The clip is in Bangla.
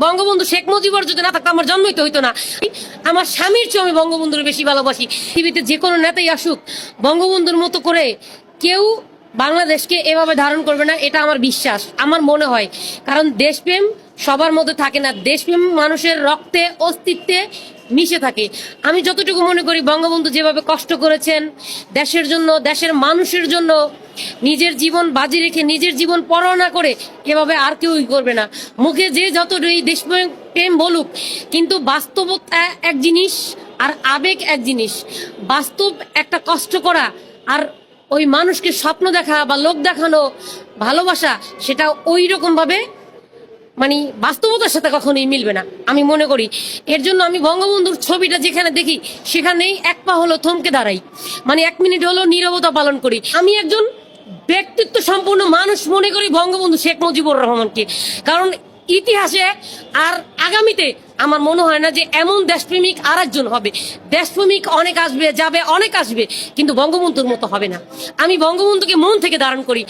বঙ্গবন্ধু শেখ মুজিবুর যদি না থাকতো আমার জন্মই তো হইতো না। আমার স্বামীর চেয়ে আমি বঙ্গবন্ধুর বেশি ভালোবাসি। পৃথিবীতে যে কোনো নেতাই আসুক, বঙ্গবন্ধুর মতো করে কেউ বাংলাদেশকে এভাবে ধারণ করবে না, এটা আমার বিশ্বাস, আমার মনে হয়। কারণ দেশপ্রেম সবার মধ্যে থাকে না, দেশপ্রেম মানুষের রক্তে অস্তিত্বে মিশে থাকে। আমি যতটুকু মনে করি বঙ্গবন্ধু যেভাবে কষ্ট করেছেন দেশের জন্য, দেশের মানুষের জন্য, নিজের জীবন বাজি রেখে, নিজের জীবন পরোয়া না করে, এভাবে আর কেউই করবে না। মুখে যে যতটুকু দেশপ্রেম বলুক, কিন্তু বাস্তবতা এক জিনিস আর আবেগ এক জিনিস। বাস্তব একটা কষ্ট করা আর ওই মানুষকে স্বপ্ন দেখা বা লোক দেখানো ভালোবাসা, সেটা ওই রকম ভাবে মানে বাস্তবতার সাথে কখনোই মিলবে না আমি মনে করি। এর জন্য আমি বঙ্গবন্ধুর ছবিটা যেখানে দেখি সেখানেই এক পা হলো থমকে দাঁড়াই, মানে 1 মিনিট হলো নীরবতা পালন করি। আমি একজন ব্যক্তিত্ব সম্পূর্ণ মানুষ মনে করি বঙ্গবন্ধু শেখ মুজিবুর রহমানকে। কারণ ইতিহাসে আর আগামীতে আমার মনে হয় না যে এমন দেশপ্রেমিক আর একজন হবে। দেশপ্রেমিক অনেক আসবে যাবে, অনেক আসবে, কিন্তু বঙ্গবন্ধুর মতো হবে না। আমি বঙ্গবন্ধুকে মন থেকে ধারণ করি।